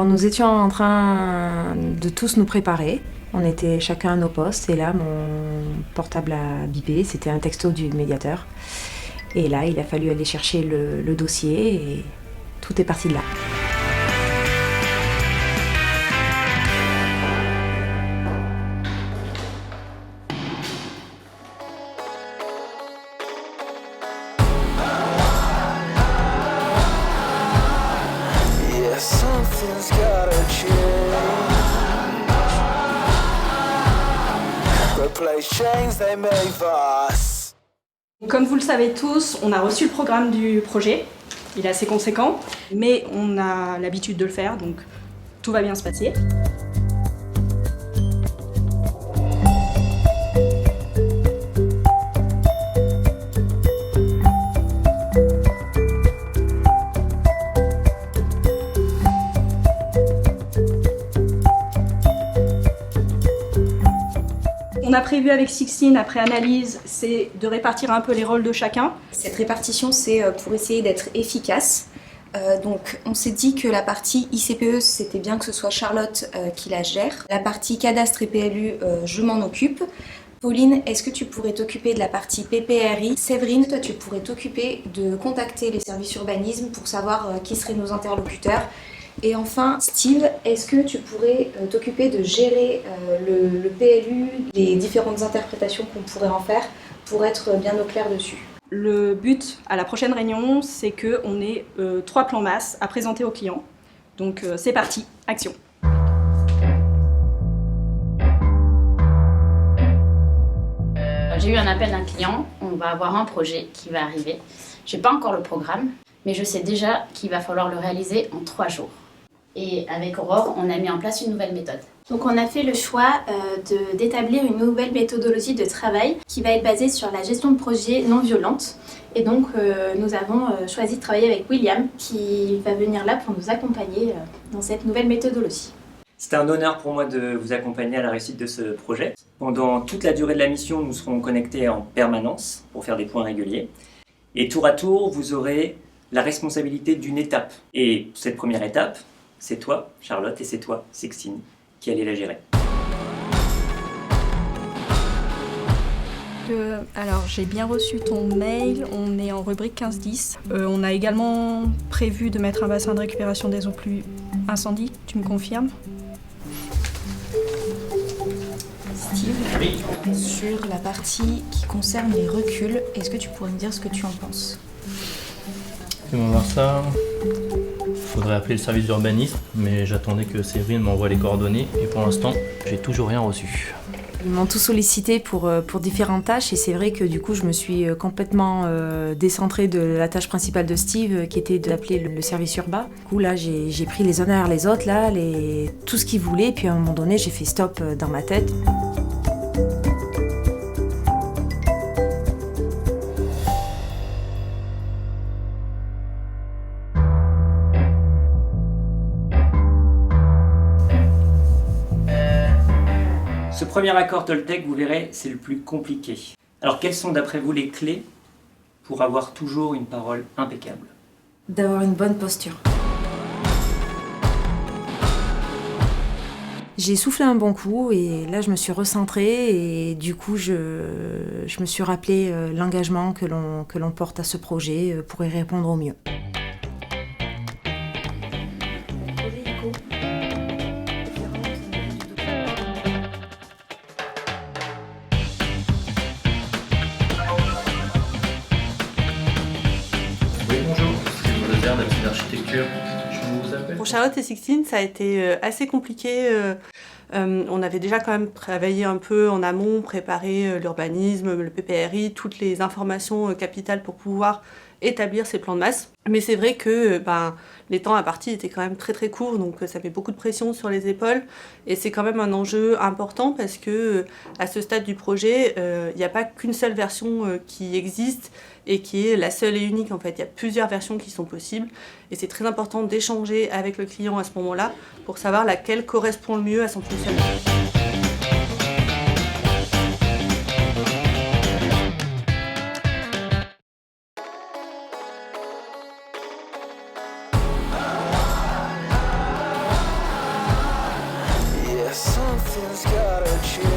Alors nous étions en train de tous nous préparer. On était chacun à nos postes et là mon portable a bipé, c'était un texto du médiateur. Et là il a fallu aller chercher le dossier et tout est parti de là. Something's gotta change. Replace chains they made us. Comme vous le savez tous, on a reçu le programme du projet. Il est assez conséquent, mais on a l'habitude de le faire, donc tout va bien se passer. On a prévu avec Sixtine, après analyse, c'est de répartir un peu les rôles de chacun. Cette répartition, c'est pour essayer d'être efficace. Donc on s'est dit que la partie ICPE, c'était bien que ce soit Charlotte qui la gère. La partie cadastre et PLU, je m'en occupe. Pauline, est-ce que tu pourrais t'occuper de la partie PPRI? Séverine, toi tu pourrais t'occuper de contacter les services urbanisme pour savoir qui seraient nos interlocuteurs. Et enfin, Steve, est-ce que tu pourrais t'occuper de gérer le PLU, les différentes interprétations qu'on pourrait en faire pour être bien au clair dessus? Le but à la prochaine réunion, c'est qu'on ait 3 plans masse à présenter aux clients. Donc c'est parti, action. J'ai eu un appel d'un client, on va avoir un projet qui va arriver. Je n'ai pas encore le programme, mais je sais déjà qu'il va falloir le réaliser en 3 jours. Et avec Aurore, on a mis en place une nouvelle méthode. Donc on a fait le choix d'établir une nouvelle méthodologie de travail qui va être basée sur la gestion de projet non violente. Et donc nous avons choisi de travailler avec William qui va venir là pour nous accompagner dans cette nouvelle méthodologie. C'est un honneur pour moi de vous accompagner à la réussite de ce projet. Pendant toute la durée de la mission, nous serons connectés en permanence pour faire des points réguliers. Et tour à tour, vous aurez la responsabilité d'une étape. Et cette première étape, c'est toi, Charlotte, et c'est toi, Sixtine, qui allez la gérer. Alors j'ai bien reçu ton mail, on est en rubrique 15-10. On a également prévu de mettre un bassin de récupération des eaux pluies incendie, tu me confirmes? Steve, sur la partie qui concerne les reculs, est-ce que tu pourrais me dire ce que tu en penses? On va voir ça. Il faudrait appeler le service d'urbanisme, mais j'attendais que Séverine m'envoie les coordonnées et pour l'instant, j'ai toujours rien reçu. Ils m'ont tous sollicité pour différentes tâches et c'est vrai que du coup je me suis complètement décentrée de la tâche principale de Steve qui était d'appeler le service urbain. Du coup là j'ai pris les uns derrière les autres, là, tout ce qu'ils voulaient, puis à un moment donné j'ai fait stop dans ma tête. Ce premier accord Toltec, vous verrez, c'est le plus compliqué. Alors quelles sont d'après vous les clés pour avoir toujours une parole impeccable? D'avoir une bonne posture. J'ai soufflé un bon coup et là je me suis recentrée et du coup je me suis rappelé l'engagement que l'on porte à ce projet pour y répondre au mieux. Oui, bonjour, c'est Loser d'Habitude d'Architecture. Je vous appelle. Pour Charlotte et Sixtine, ça a été assez compliqué. On avait déjà quand même travaillé un peu en amont, préparé l'urbanisme, le PPRI, toutes les informations capitales pour pouvoir établir ces plans de masse. Mais c'est vrai que les temps impartis étaient quand même très très courts, donc ça met beaucoup de pression sur les épaules. Et c'est quand même un enjeu important parce que à ce stade du projet, il n'y a pas qu'une seule version qui existe et qui est la seule et unique en fait. Il y a plusieurs versions qui sont possibles et c'est très important d'échanger avec le client à ce moment-là pour savoir laquelle correspond le mieux à son fonctionnement. Something's gotta change.